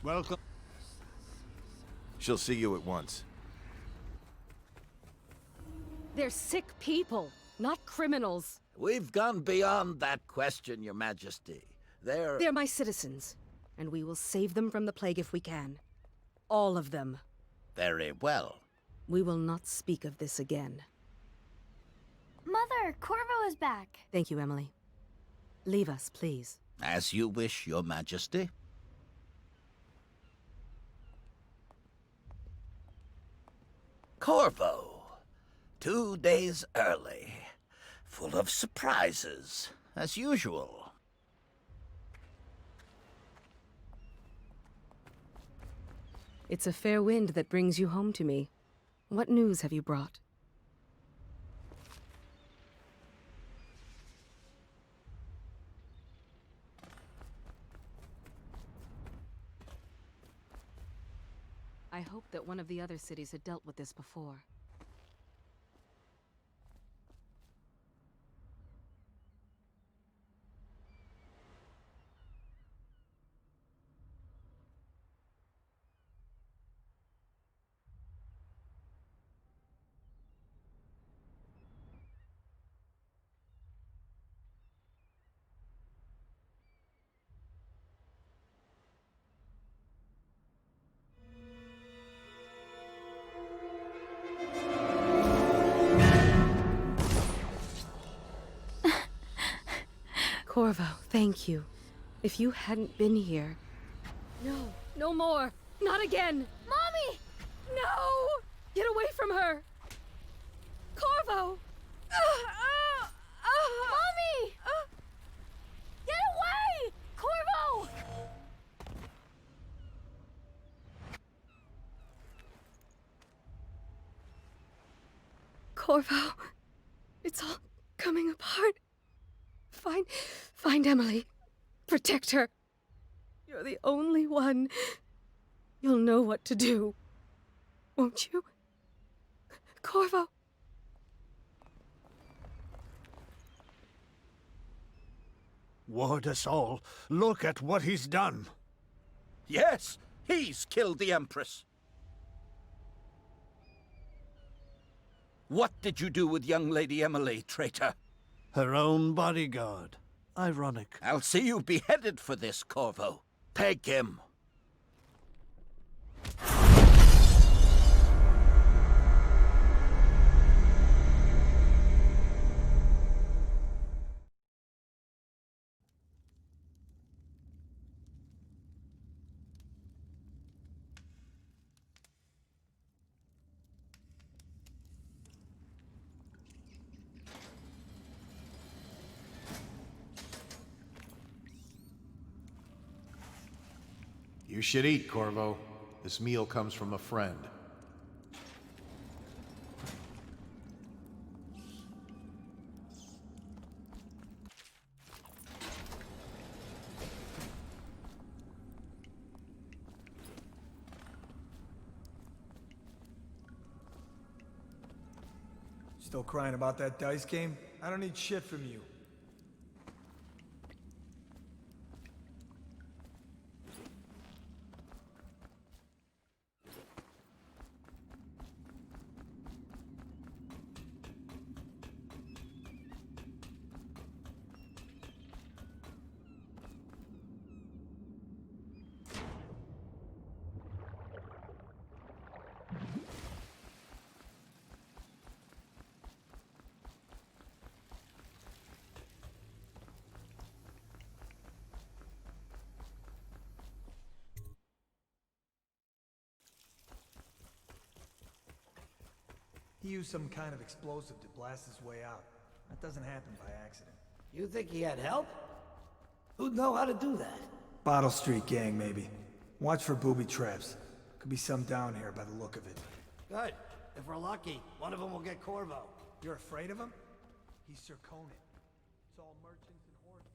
Welcome. She'll see you at once. They're sick people, not criminals. We've gone beyond that question, Your Majesty. They're my citizens, and we will save them from the plague if we can. All of them. Very well. We will not speak of this again. Mother, Corvo is back. Thank you, Emily. Leave us, please. As you wish, Your Majesty. Corvo. 2 days early. Full of surprises, as usual. It's a fair wind that brings you home to me. What news have you brought? I hoped that one of the other cities had dealt with this before. Corvo, thank you. If you hadn't been here... No, no more! Not again! Mommy! No! Get away from her! Corvo! Mommy! Get away! Corvo! Corvo, it's all coming apart. Find Emily. Protect her. You're the only one. You'll know what to do. Won't you? Corvo. Ward us all. Look at what he's done. Yes, he's killed the Empress. What did you do with young Lady Emily, traitor? Her own bodyguard. Ironic. I'll see you beheaded for this, Corvo. Take him. You should eat, Corvo. This meal comes from a friend. Still crying about that dice game? I don't need shit from you. He used some kind of explosive to blast his way out. That doesn't happen by accident. You think he had help? Who'd know how to do that? Bottle Street gang, maybe. Watch for booby traps. Could be some down here by the look of it. Good. If we're lucky, one of them will get Corvo. You're afraid of him? He's Sir Conan. It's all merchants and horses.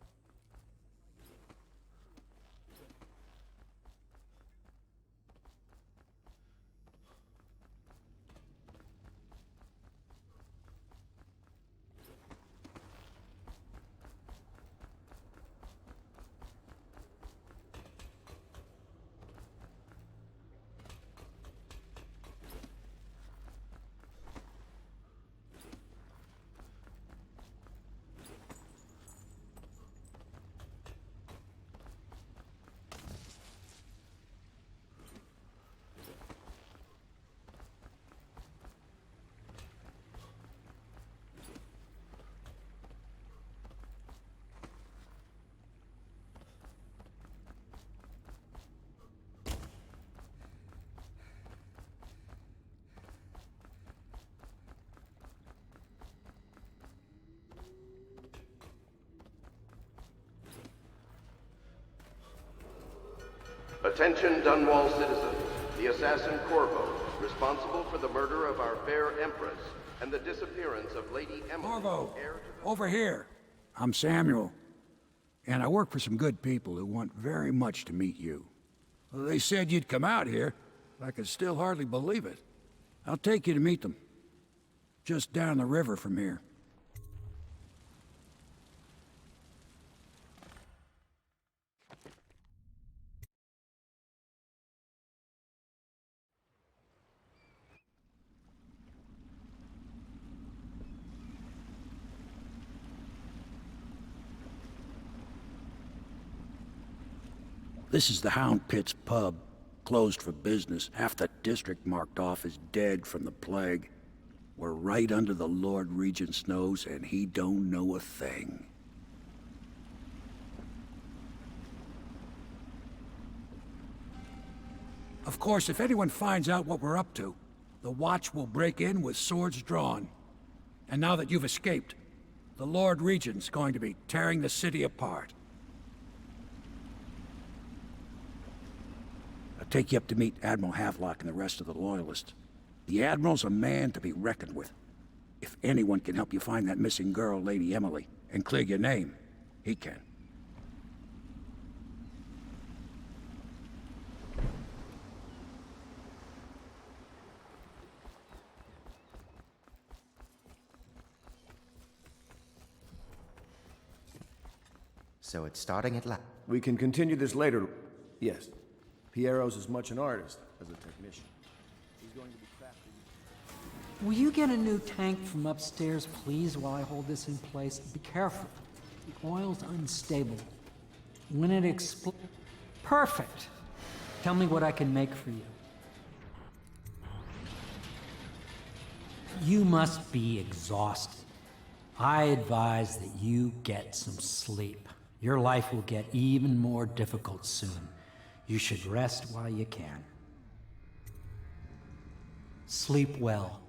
Attention Dunwall citizens. The assassin Corvo, responsible for the murder of our fair Empress and the disappearance of Lady Emily, Corvo, heir to the... over here. I'm Samuel, and I work for some good people who want very much to meet you. Well, they said you'd come out here. I can still hardly believe it. I'll take you to meet them. Just down the river from here. This is the Hound Pit's pub. Closed for business. Half the district marked off as dead from the plague. We're right under the Lord Regent's nose, and he don't know a thing. Of course, if anyone finds out what we're up to, the Watch will break in with swords drawn. And now that you've escaped, the Lord Regent's going to be tearing the city apart. I'll take you up to meet Admiral Havelock and the rest of the Loyalists. The Admiral's a man to be reckoned with. If anyone can help you find that missing girl, Lady Emily, and clear your name, he can. So it's starting at last. We can continue this later. Yes. Piero's as much an artist as a technician. He's going to be crafting. Will you get a new tank from upstairs, please, while I hold this in place? Be careful. The oil's unstable. When it explodes... Perfect! Tell me what I can make for you. You must be exhausted. I advise that you get some sleep. Your life will get even more difficult soon. You should rest while you can. Sleep well.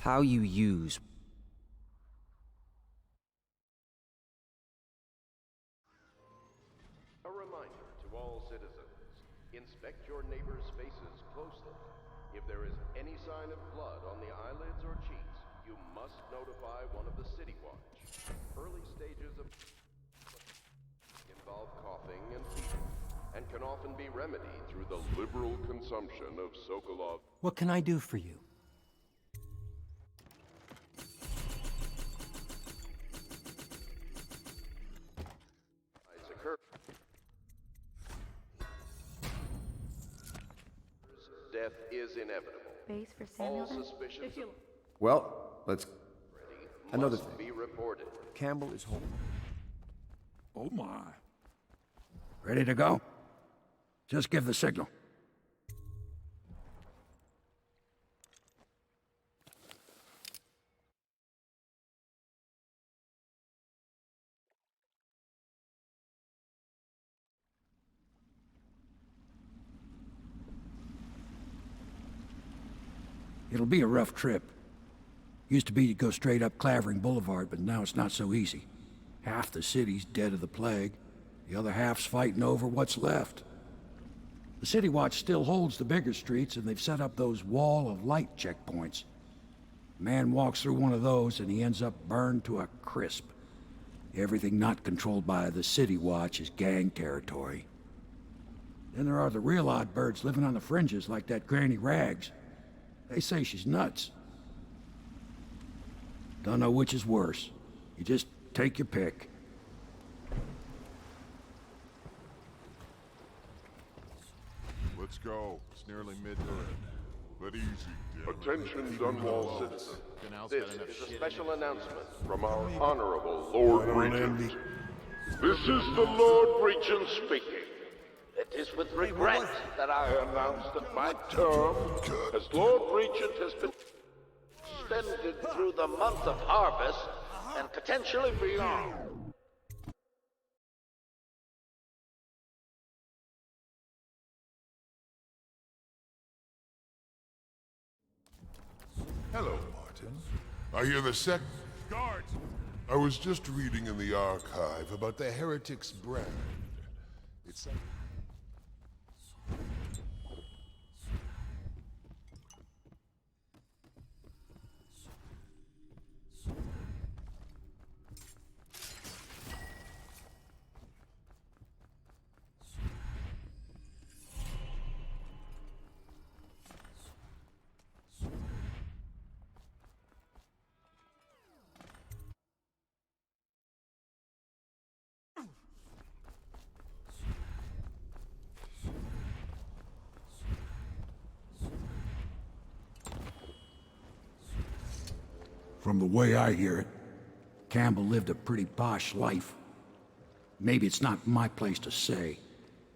How you use... A reminder to all citizens. Inspect your neighbor's faces closely. If there is any sign of blood on the eyelids or cheeks, you must notify one of the City Watch. Early stages of involve coughing and fever, and can often be remedied through the liberal consumption of Sokolov. What can I do for you? Death is inevitable. Base for Samuel. All suspicions of Well, let's... Another must thing. be reported. Campbell is home. Oh my. Ready to go? Just give the signal. It'll be a rough trip. Used to be to go straight up Clavering Boulevard, but now it's not so easy. Half the city's dead of the plague. The other half's fighting over what's left. The City Watch still holds the bigger streets, and they've set up those wall of light checkpoints. A man walks through one of those, and he ends up burned to a crisp. Everything not controlled by the City Watch is gang territory. Then there are the real odd birds living on the fringes, like that Granny Rags. They say she's nuts. Don't know which is worse. You just take your pick. Let's go. It's nearly midnight. But easy, Attention, Dunwall citizens. This is a special announcement from our Honorable Lord Regent. This is the Lord Regent speaking. It is with regret that I announce that my term as Lord Regent has been extended through the month of harvest and potentially beyond. Hello, Martin. I hear the sect... Guards! I was just reading in the archive about the Heretic's brand. It's... From the way I hear it, Campbell lived a pretty posh life. Maybe it's not my place to say,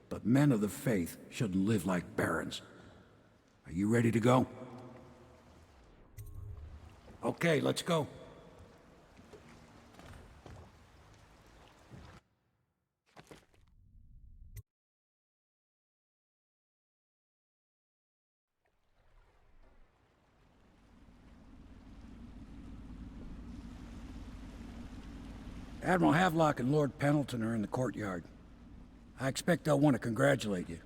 but men of the faith shouldn't live like barons. Are you ready to go? Okay, let's go. Admiral Havelock and Lord Pendleton are in the courtyard. I expect they'll want to congratulate you.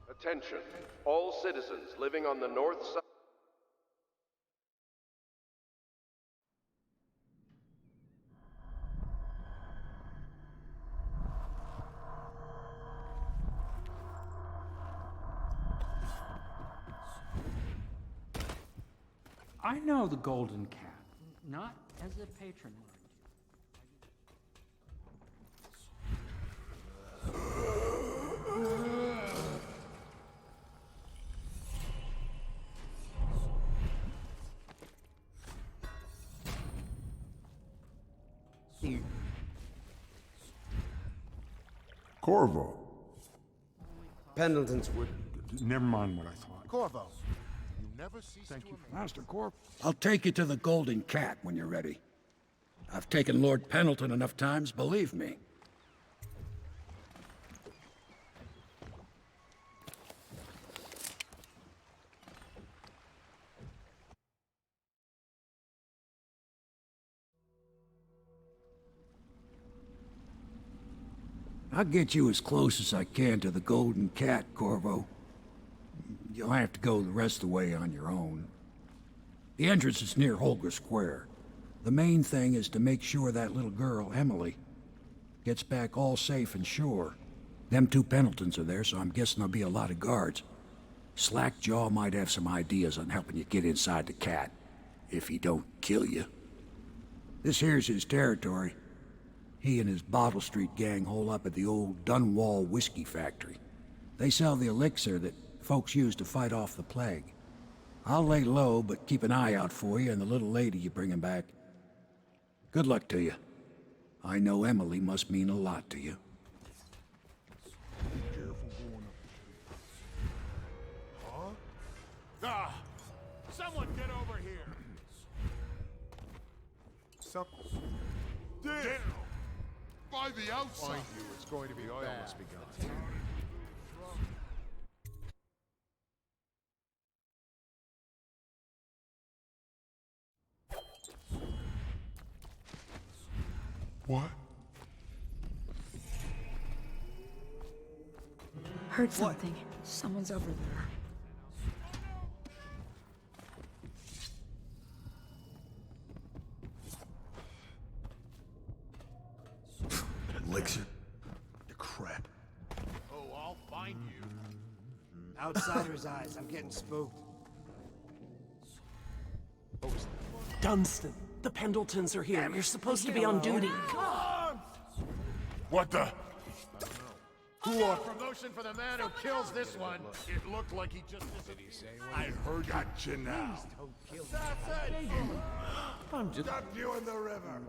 Attention, all citizens living on the north side. I know the Golden Cat, not as a patron, mind you. Corvo. Pendleton's wood. Never mind what I thought. Corvo, you never cease Thank you. Master Corp. I'll take you to the Golden Cat when you're ready. I've taken Lord Pendleton enough times, believe me. I'll get you as close as I can to the Golden Cat, Corvo. You'll have to go the rest of the way on your own. The entrance is near Holger Square. The main thing is to make sure that little girl, Emily, gets back all safe and sure. Them two Pendletons are there, so I'm guessing there'll be a lot of guards. Slackjaw might have some ideas on helping you get inside the cat, if he don't kill you. This here's his territory. He and his Bottle Street gang hole up at the old Dunwall whiskey factory. They sell the elixir that folks use to fight off the plague. I'll lay low, but keep an eye out for you and the little lady you bring him back. Good luck to you. I know Emily must mean a lot to you. Ah! Someone get over here! Damn! By the outside! Mind you, it's going to be oil must be gone. What? Heard something. Someone's over there. Elixir. The crap. Oh, I'll find you. Outsider's eyes. I'm getting spooked. Dunstan, the Pendletons are here. You're supposed to be on duty. What the? Promotion for the man who kills this one. It looked like he just I heard. Gotcha now. I'm just... Dump you in the river.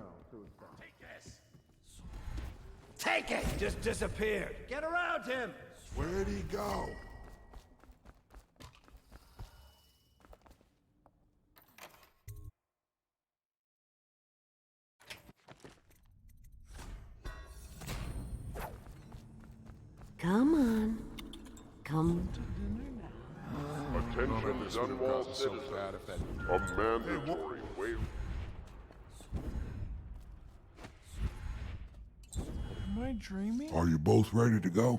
Take it! Just disappeared. Get around him! Where'd he go? Come on. Come. Attention, Dunwall citizens. A mandatory waiver. Am I dreaming? Are you both ready to go?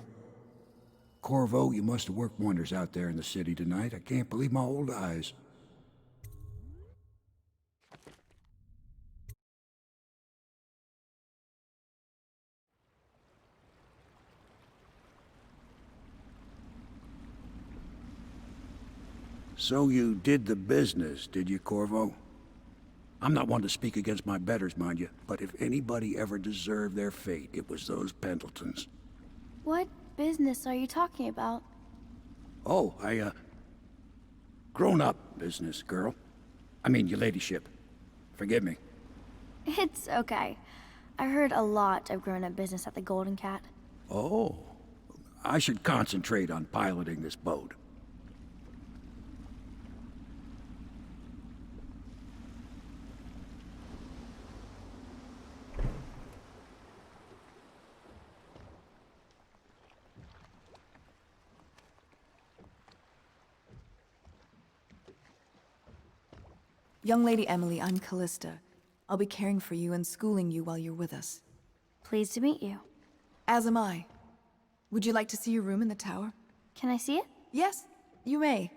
Corvo, you must have worked wonders out there in the city tonight. I can't believe my old eyes. So you did the business, did you, Corvo? I'm not one to speak against my betters, mind you, but if anybody ever deserved their fate, it was those Pendletons. What business are you talking about? Oh, grown-up business, girl. I mean, your ladyship. Forgive me. It's okay. I heard a lot of grown-up business at the Golden Cat. Oh, I should concentrate on piloting this boat. Young Lady Emily, I'm Callista. I'll be caring for you and schooling you while you're with us. Pleased to meet you. As am I. Would you like to see your room in the tower? Can I see it? Yes, you may.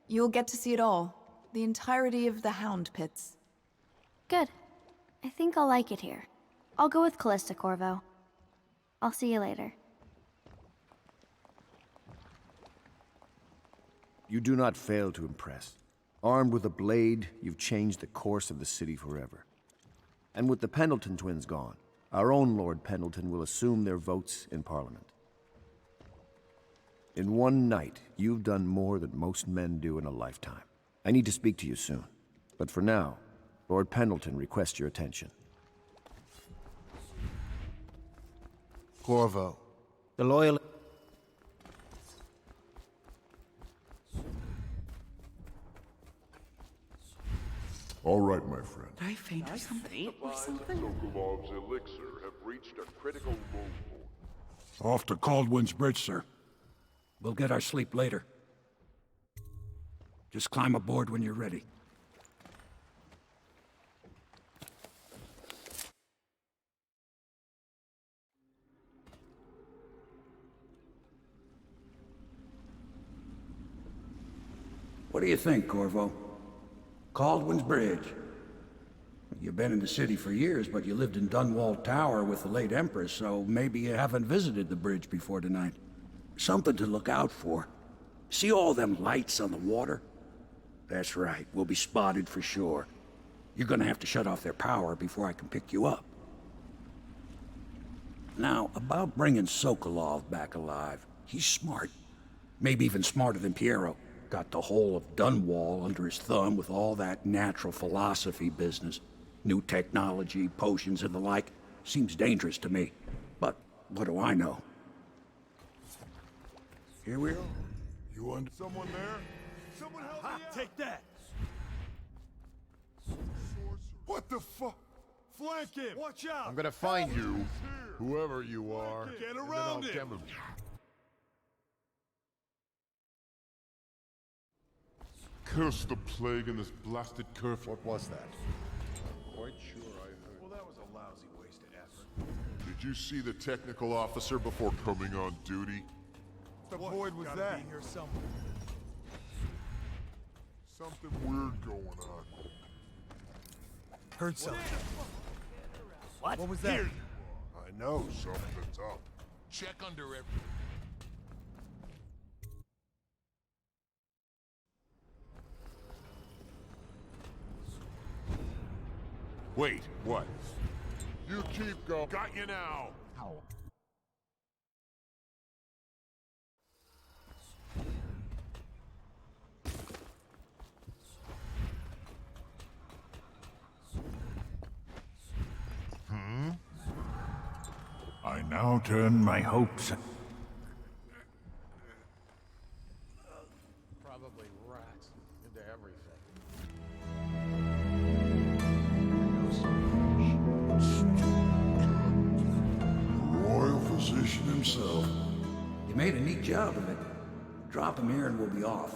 You'll get to see it all. The entirety of the Hound Pits. Good. I think I'll like it here. I'll go with Callista, Corvo. I'll see you later. You do not fail to impress. Armed with a blade, you've changed the course of the city forever. And with the Pendleton twins gone, our own Lord Pendleton will assume their votes in Parliament. In one night, you've done more than most men do in a lifetime. I need to speak to you soon. But for now, Lord Pendleton requests your attention. Corvo, the loyal... All right, my friend. Did I faint or something? Or something? Sokolov's elixir have reached a critical low point. Off to Caldwin's Bridge, sir. We'll get our sleep later. Just climb aboard when you're ready. What do you think, Corvo? Caldwin's Bridge. You've been in the city for years, but you lived in Dunwall Tower with the late Empress, so maybe you haven't visited the bridge before tonight. Something to look out for. See all them lights on the water? That's right, we'll be spotted for sure. You're gonna have to shut off their power before I can pick you up. Now, about bringing Sokolov back alive. He's smart. Maybe even smarter than Piero. Got the whole of Dunwall under his thumb with all that natural philosophy business. New technology, potions and the like. Seems dangerous to me. But what do I know? Here we are. You want someone there? Someone help me out! Take that! What the fuck? Flank him! Watch out! I'm gonna find you, whoever you are. Get and then around I'll him! Curse the plague and this blasted curfew. What was that? Quite sure I heard. Well, that was a lousy waste of effort. Did you see the technical officer before coming on duty? The void was that? Be here somewhere. Something weird going on. Heard something. What? What was that? I know something's up. Check under everything. Wait, what? You keep going. Got you now. I now turn my hopes. Probably rats into everything. Royal physician himself. You made a neat job of it. Drop him here and we'll be off.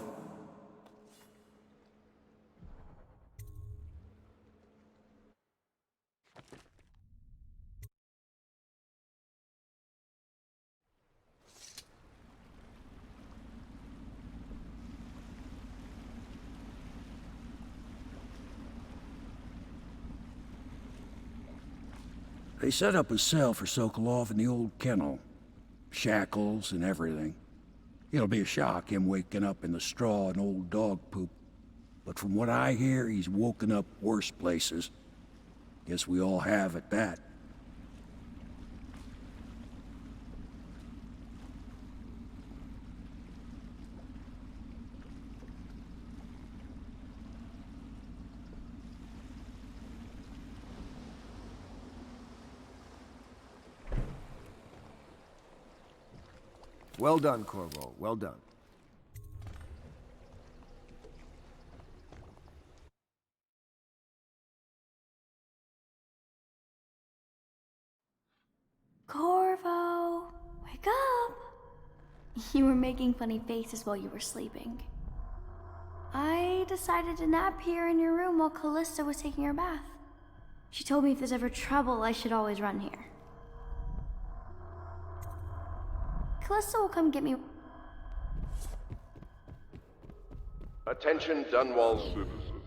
They set up a cell for Sokolov in the old kennel. Shackles and everything. It'll be a shock, him waking up in the straw and old dog poop. But from what I hear, he's woken up worse places. Guess we all have at that. Well done, Corvo. Well done. Corvo, wake up! You were making funny faces while you were sleeping. I decided to nap here in your room while Callista was taking her bath. She told me if there's ever trouble, I should always run here. Callista will come get me. Attention Dunwall citizens.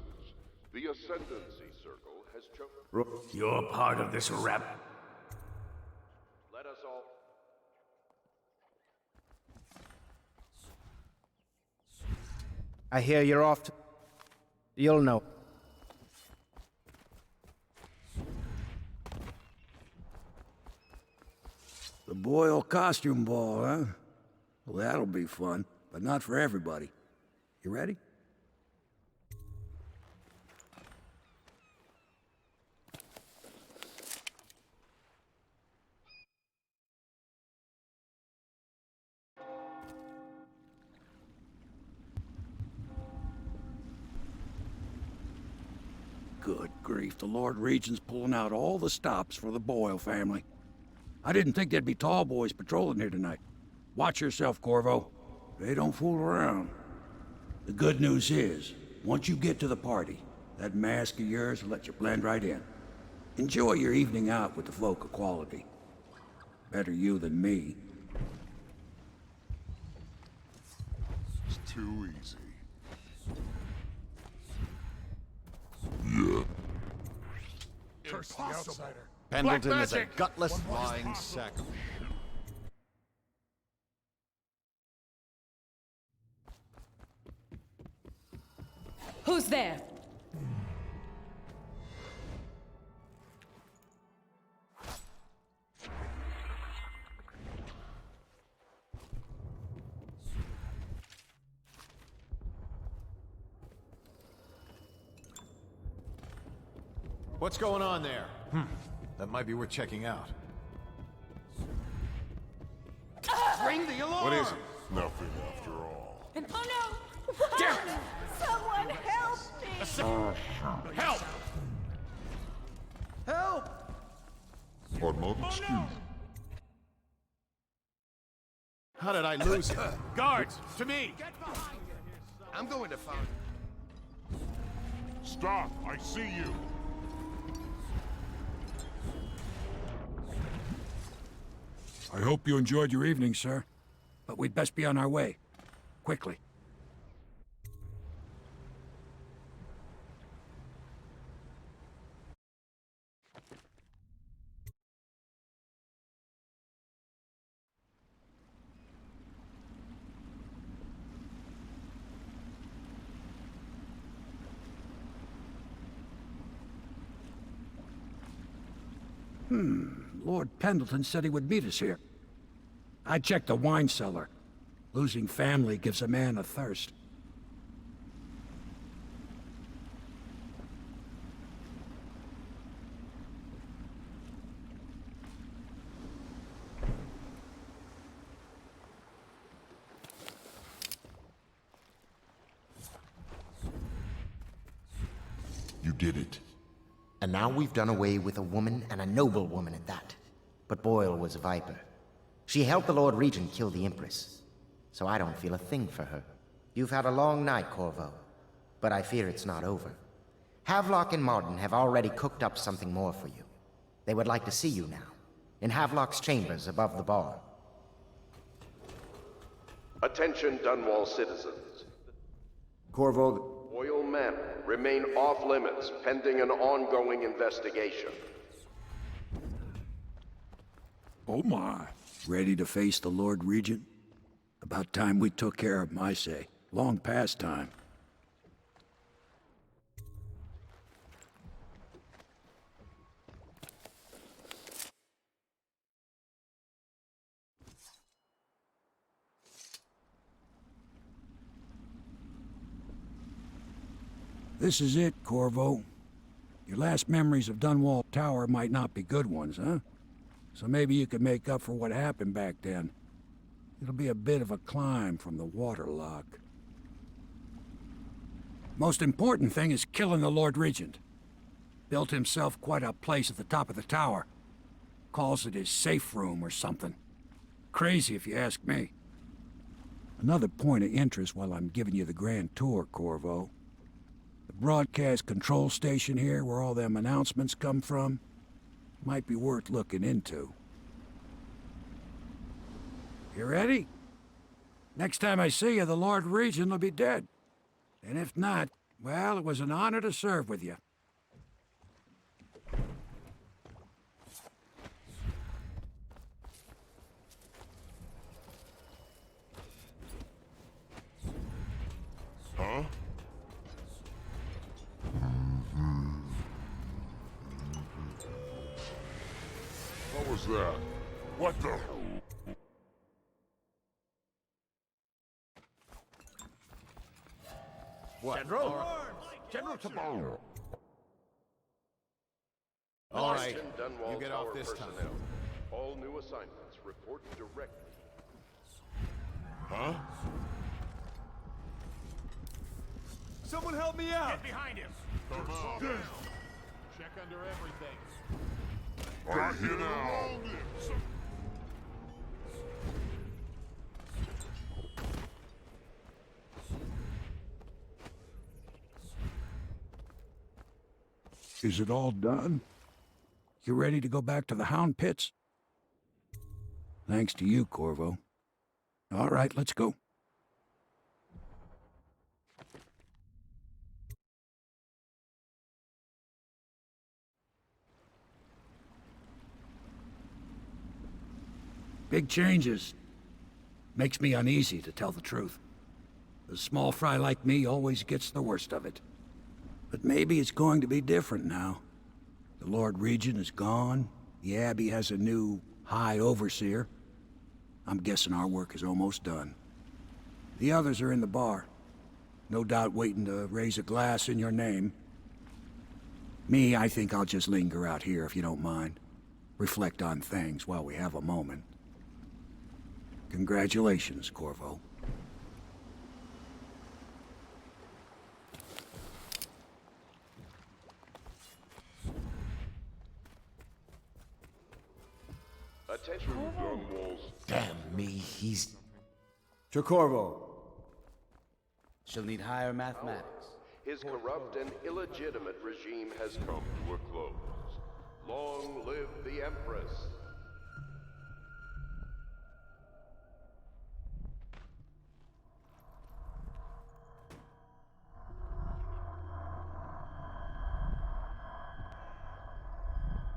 The Ascendancy Circle has chosen... You're part of this rap. Let us all... I hear you're off to... You'll know. The Boyle costume ball, huh? Well, that'll be fun, but not for everybody. You ready? Good grief, the Lord Regent's pulling out all the stops for the Boyle family. I didn't think there'd be tall boys patrolling here tonight. Watch yourself, Corvo. They don't fool around. The good news is, once you get to the party, that mask of yours will let you blend right in. Enjoy your evening out with the folk of quality. Better you than me. It's too easy. Yeah. Curse the outsider. Pendleton is a gutless, lying sack of shit. Who's there? What's going on there? That might be worth checking out. Ring the alarm! What is it? Nothing after all. Oh no! Damn. Someone help me! Help! Help! Pardon my excuse. How did I lose it? Guards, to me! I'm going to find... Stop! I see you! I hope you enjoyed your evening, sir. but we'd best be on our way. Quickly. Lord Pendleton said he would meet us here. I checked the wine cellar. Losing family gives a man a thirst. You did it. And now we've done away with a woman, and a noble woman at that. But Boyle was a viper. She helped the Lord Regent kill the Empress. So I don't feel a thing for her. You've had a long night, Corvo. But I fear it's not over. Havelock and Martin have already cooked up something more for you. They would like to see you now, in Havelock's chambers above the bar. Attention, Dunwall citizens. Corvo, Boyle men remain off limits pending an ongoing investigation. Oh my. Ready to face the Lord Regent? About time we took care of my say. Long past time. This is it, Corvo. Your last memories of Dunwall Tower might not be good ones, huh? So maybe you could make up for what happened back then. It'll be a bit of a climb from the waterlock. Most important thing is killing the Lord Regent. Built himself quite a place at the top of the tower. Calls it his safe room or something. Crazy if you ask me. Another point of interest while I'm giving you the grand tour, Corvo. The broadcast control station here, where all them announcements come from, might be worth looking into. You ready? Next time I see you, the Lord Regent will be dead. And if not, well, it was an honor to serve with you. Huh? What was that? What the? What? General? General tomorrow. All right, Dunwall you get off Tower this time. personnel. All new assignments report directly. Huh? Someone help me out! Get behind him! Come on. Check under everything. Right here now. Is it all done? You ready to go back to the Hound Pits? Thanks to you, Corvo. All right, let's go. Big changes. Makes me uneasy, to tell the truth. A small fry like me always gets the worst of it. But maybe it's going to be different now. The Lord Regent is gone. The Abbey has a new High Overseer. I'm guessing our work is almost done. The others are in the bar. No doubt waiting to raise a glass in your name. Me, I think I'll just linger out here if you don't mind. Reflect on things while we have a moment. Congratulations, Corvo. Attention, Dunwalls. Damn me, he's... Corvo. She'll need higher mathematics. His corrupt and illegitimate regime has come to a close. Long live the Empress.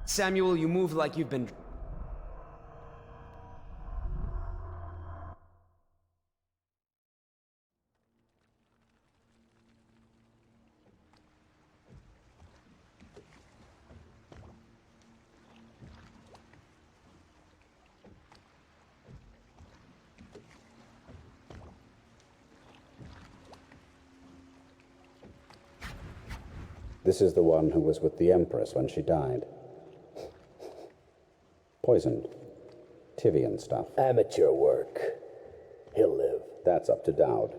Samuel, you move like you've been... This is the one who was with the Empress when she died. Poisoned. Tivian stuff. Amateur work. He'll live. That's up to Dowd.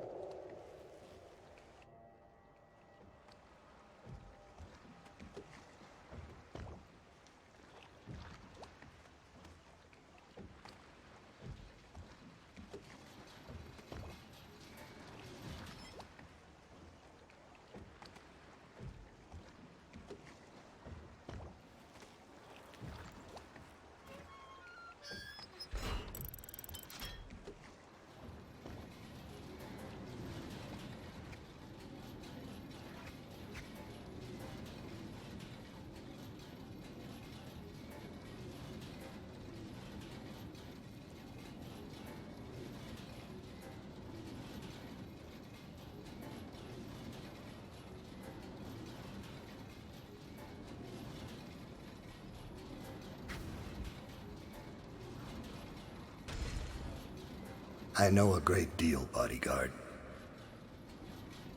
I know a great deal, bodyguard.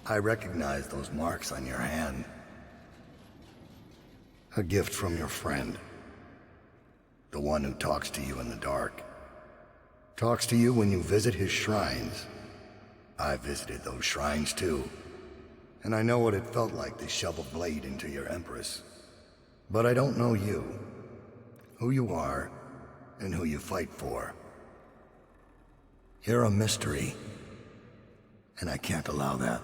I recognize those marks on your hand. A gift from your friend. The one who talks to you in the dark. Talks to you when you visit his shrines. I visited those shrines too. And I know what it felt like to shove a blade into your Empress. But I don't know you. Who you are, and who you fight for. You're a mystery, and I can't allow that.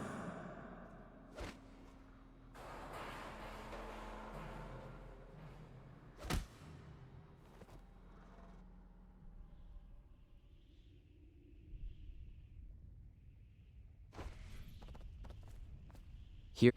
Here...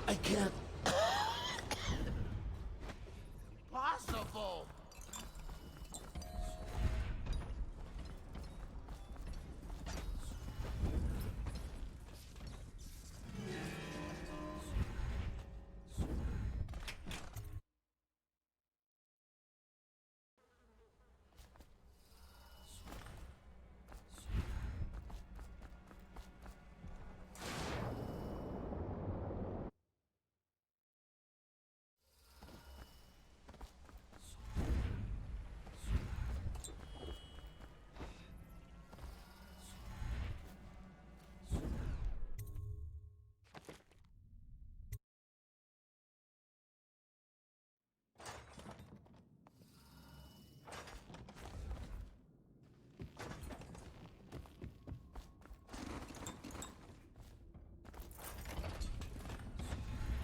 I can't... Possible!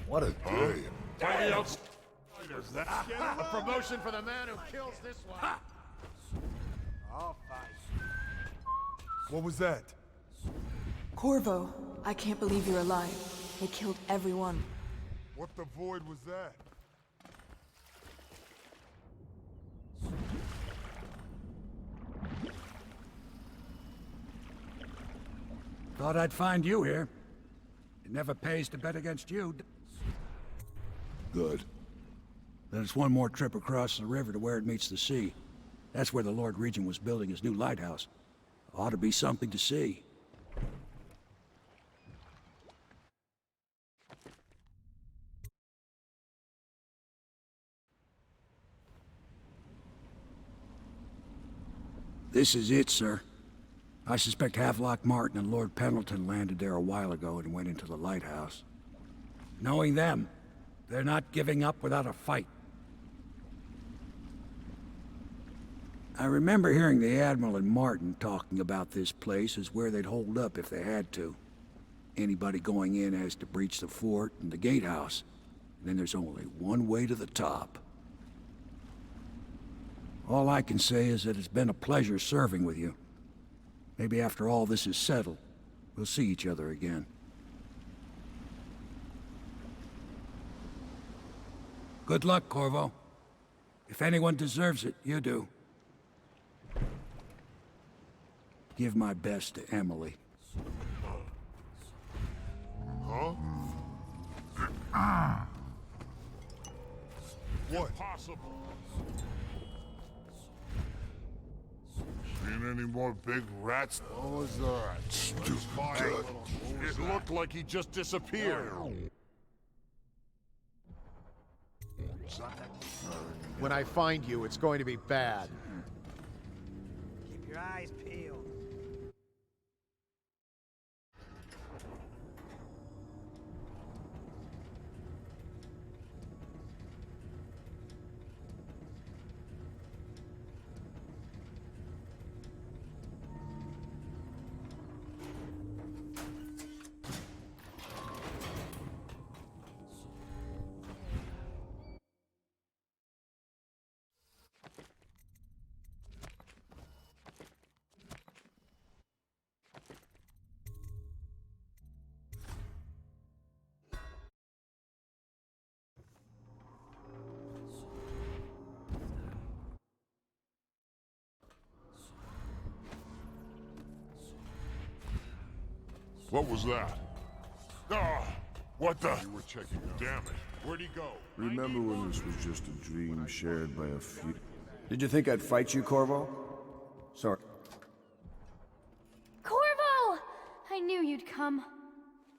What a day. Tidy outsiders, that. A promotion for the man who kills this one. What was that? Corvo, I can't believe you're alive. They killed everyone. What the void was that? Thought I'd find you here. It never pays to bet against you. Good. Then it's one more trip across the river to where it meets the sea. That's where the Lord Regent was building his new lighthouse. Ought to be something to see. This is it, sir. I suspect Havelock Martin and Lord Pendleton landed there a while ago and went into the lighthouse. Knowing them, they're not giving up without a fight. I remember hearing the Admiral and Martin talking about this place as where they'd hold up if they had to. Anybody going in has to breach the fort and the gatehouse. And then there's only one way to the top. All I can say is that it's been a pleasure serving with you. Maybe after all this is settled, we'll see each other again. Good luck, Corvo. If anyone deserves it, you do. Give my best to Emily. Huh? What? Possible. Seen any more big rats? What was that? Stupid. It looked like he just disappeared. When I find you, it's going to be bad. Keep your eyes peeled. What was that? Ah! What the? You were checking out. Damn it. Where'd he go? Remember when this was just a dream shared by a few? Did you think I'd fight you, Corvo? Sorry. Corvo! I knew you'd come.